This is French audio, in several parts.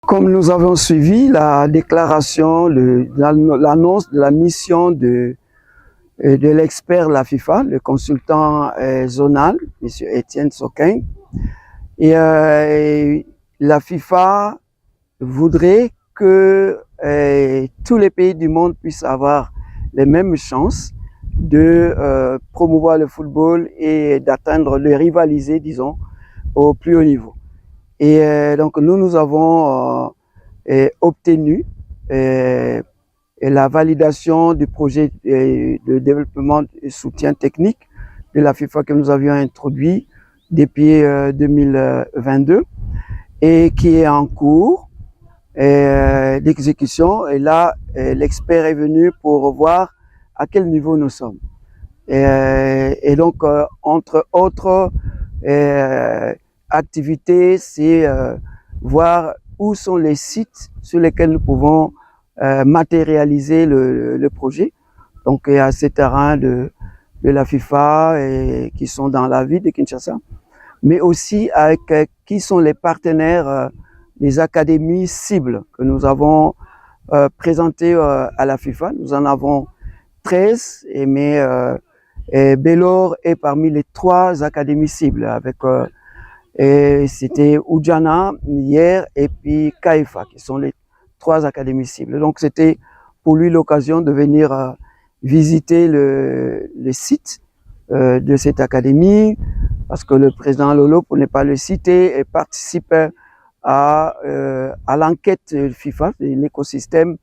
Comme nous avons suivi la déclaration, l'annonce de la mission de l'expert de la FIFA, le consultant zonal, M. Étienne Soquin, et la FIFA voudrait que tous les pays du monde puissent avoir les mêmes chances de promouvoir le football et d'atteindre, de rivaliser, disons, au plus haut niveau. Et donc nous avons obtenu la validation du projet de développement et soutien technique de la FIFA que nous avions introduit depuis 2022 et qui est en cours d'exécution. Et là, l'expert est venu pour voir à quel niveau nous sommes. Et donc, entre autres activités, c'est voir où sont les sites sur lesquels nous pouvons matérialiser le projet. Donc, il y a ces terrains de la FIFA qui sont dans la ville de Kinshasa, mais aussi avec qui sont les partenaires, les académies cibles que nous avons présentées à la FIFA. Nous en avons 13, mais Belor est parmi les 3 académies cibles avec et c'était Oudjana hier et puis Kaifa, qui sont les 3 académies cibles. Donc c'était pour lui l'occasion de venir visiter le site de cette académie, parce que le président Lolo, pour ne pas le citer, et participait à l'enquête FIFA, de l'écosystème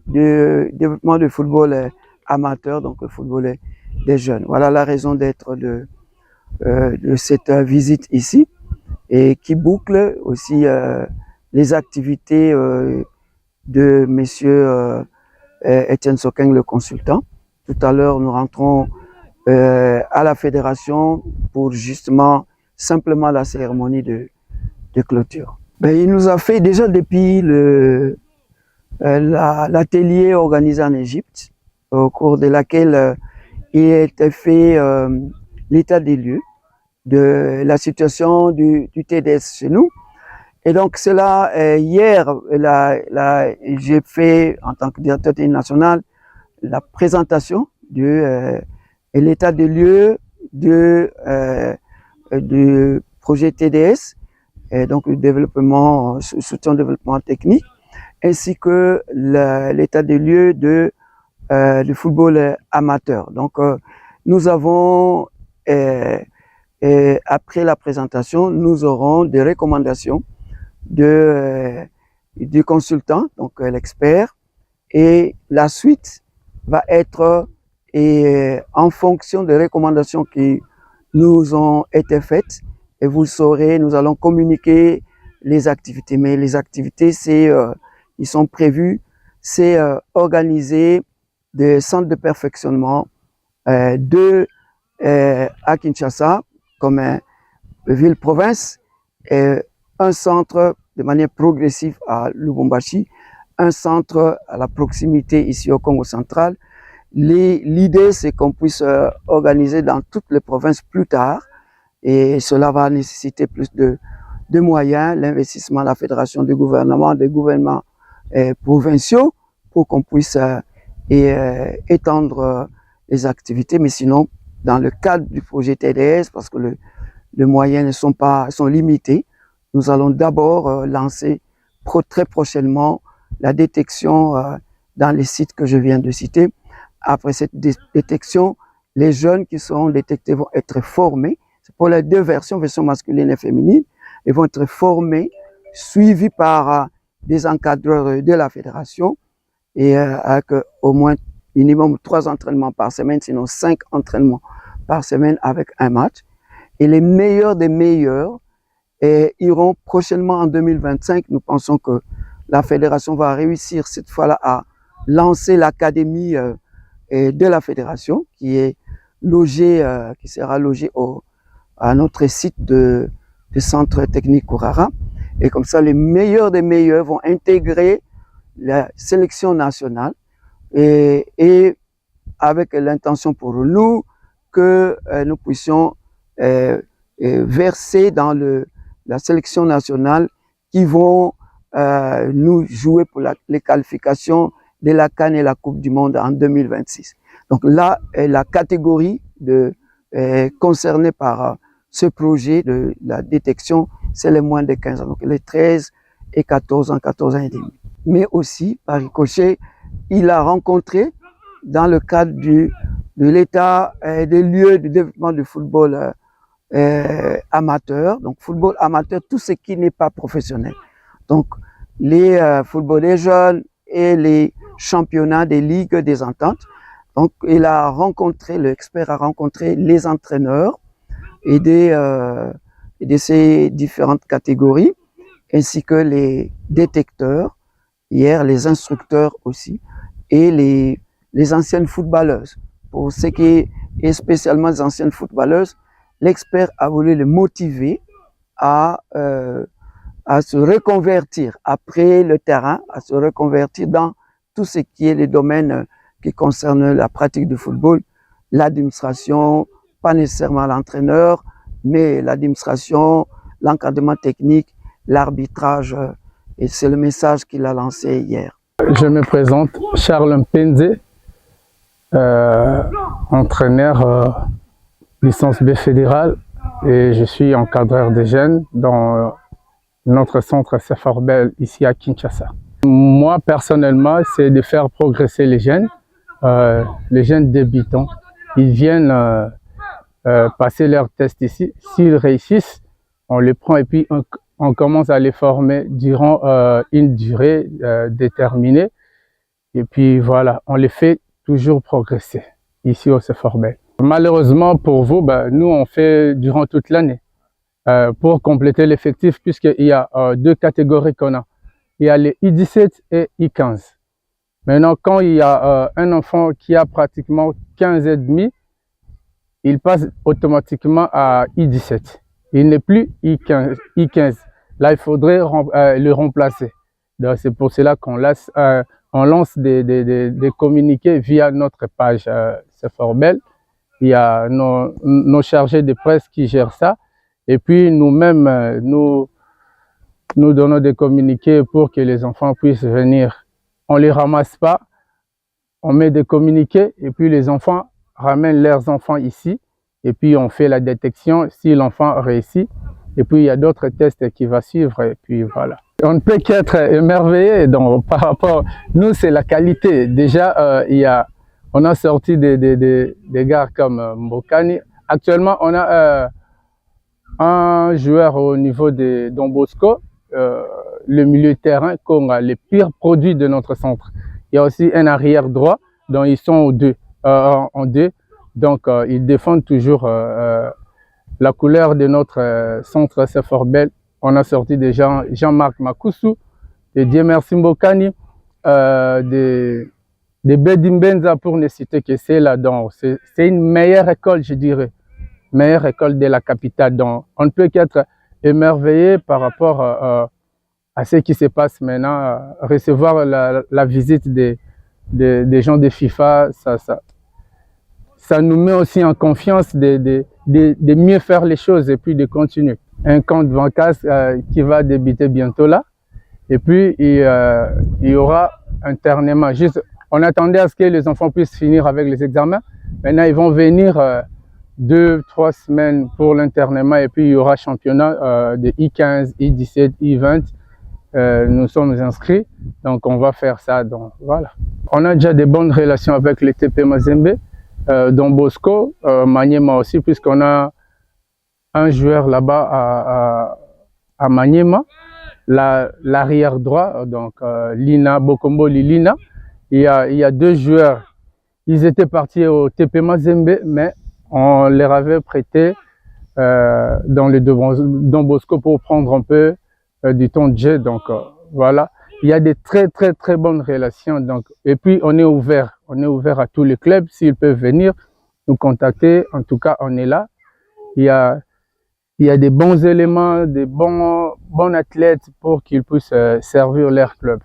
de développement du football amateur, donc le football des jeunes. Voilà la raison d'être de cette visite ici, et qui boucle aussi les activités de monsieur Étienne Soquin, le consultant. Tout à l'heure, nous rentrons à la fédération pour justement simplement la cérémonie de clôture. Ben, il nous a fait déjà depuis l'atelier organisé en Égypte, au cours de laquelle il a été fait l'état des lieux de la situation du TDS chez nous. Et donc cela, hier, j'ai fait, en tant que directeur national, la présentation de l'état des lieux du projet TDS, et donc le développement, soutien au développement technique, ainsi que l'état des lieux du football amateur. Donc nous avons après la présentation, nous aurons des recommandations du consultant, donc l'expert, et la suite va être en fonction des recommandations qui nous ont été faites, et vous le saurez, nous allons communiquer les activités. Mais les activités, ils sont prévus, c'est organiser des centres de perfectionnement à Kinshasa, comme ville-province, et un centre de manière progressive à Lubumbashi, un centre à la proximité ici au Congo central. L'idée, c'est qu'on puisse organiser dans toutes les provinces plus tard, et cela va nécessiter plus de moyens, l'investissement de la fédération, des gouvernements provinciaux, pour qu'on puisse étendre les activités. Mais sinon, dans le cadre du projet TDS, parce que les moyens sont limités, nous allons d'abord lancer très prochainement la détection dans les sites que je viens de citer. Après cette détection, les jeunes qui seront détectés vont être formés. C'est pour les 2 versions masculine et féminine. Ils vont être formés, suivis par des encadreurs de la fédération, et avec au moins minimum 3 entraînements par semaine, sinon 5 entraînements par semaine avec un match. Et les meilleurs des meilleurs iront prochainement en 2025. Nous pensons que la fédération va réussir cette fois-là à lancer l'académie de la fédération, qui est logée, qui sera logée à notre site de centre technique Kourara. Et comme ça, les meilleurs des meilleurs vont intégrer la sélection nationale, et avec l'intention pour nous que nous puissions verser dans la sélection nationale, qui vont nous jouer pour les qualifications de la CAN et la Coupe du Monde en 2026. Donc là, la catégorie concernée par ce projet de la détection, c'est les moins de 15 ans, donc les 13 et 14 ans, 14 ans et demi. Mais aussi, par ricochet, il a rencontré, dans le cadre de l'état des lieux de développement du football amateur, donc football amateur, tout ce qui n'est pas professionnel. Donc, les football des jeunes et les championnats des ligues des ententes. Donc, l'expert a rencontré les entraîneurs et de ces différentes catégories, ainsi que les détecteurs, hier les instructeurs aussi, et les anciennes footballeuses. Pour ce qui est spécialement les anciennes footballeuses, l'expert a voulu les motiver à se reconvertir après le terrain, à se reconvertir dans tout ce qui est les domaines qui concernent la pratique du football, l'administration, pas nécessairement l'entraîneur, mais l'administration, l'encadrement technique, l'arbitrage, et c'est le message qu'il a lancé hier. Je me présente, Charles Mpenze, entraîneur licence B fédérale, et je suis encadreur des jeunes dans notre centre CFORBEL ici à Kinshasa. Moi personnellement, c'est de faire progresser les jeunes débutants. Ils viennent passer leurs tests ici. S'ils réussissent, on les prend et puis on commence à les former durant une durée déterminée. Et puis voilà, on les fait toujours progresser ici au CFORBEL. Malheureusement pour vous, nous on fait durant toute l'année. Pour compléter l'effectif, puisqu'il y a deux catégories qu'on a. Il y a les I17 et I15. Maintenant, quand il y a un enfant qui a pratiquement 15 et demi, il passe automatiquement à I17. Il n'est plus I15. Là, il faudrait le remplacer. C'est pour cela qu'on lance des communiqués via notre page CFORBEL. Il y a nos chargés de presse qui gèrent ça. Et puis nous-mêmes, nous donnons des communiqués pour que les enfants puissent venir. On ne les ramasse pas, on met des communiqués et puis les enfants ramènent leurs enfants ici. Et puis on fait la détection si l'enfant réussit. Et puis il y a d'autres tests qui vont suivre et puis voilà. On ne peut qu'être émerveillé par rapport, nous c'est la qualité. Déjà, on a sorti des gars comme Mbokani. Actuellement, on a un joueur au niveau de Don Bosco, le milieu de terrain, qu'on a les pires produits de notre centre. Il y a aussi un arrière droit, dont ils sont en deux. Donc, ils défendent toujours la couleur de notre centre CFORBEL. On a sorti des gens, Jean-Marc Makoussou, de Dieu merci Mbokani, de Bedimbenza, pour ne citer que c'est là-dedans. C'est une meilleure école, je dirais. Meilleure école de la capitale. Donc, on ne peut qu'être émerveillé par rapport à ce qui se passe maintenant. Recevoir la visite des gens de FIFA, ça nous met aussi en confiance de mieux faire les choses et puis de continuer. Un camp de vacances qui va débuter bientôt là. Et puis, il y aura un internement. On attendait à ce que les enfants puissent finir avec les examens. Maintenant, ils vont venir 2-3 semaines pour l'internement et puis il y aura championnat de I15, I17, I20. Nous sommes inscrits, donc on va faire ça. Donc voilà. On a déjà des bonnes relations avec les TP Mazembe, Don Bosco, Maniema aussi, puisqu'on a un joueur là-bas à Maniema, l'arrière droit, donc Lina, Bokombo Lina. Il y a deux joueurs, ils étaient partis au TP Mazembe, mais on les avait prêtés dans le Don Bosco pour prendre un peu du temps de jeu. Donc voilà, il y a des très bonnes relations. Donc, et puis on est ouvert à tous les clubs. S'ils peuvent venir nous contacter, en tout cas on est là. Il y a des bons éléments, des bons athlètes pour qu'ils puissent servir leur club.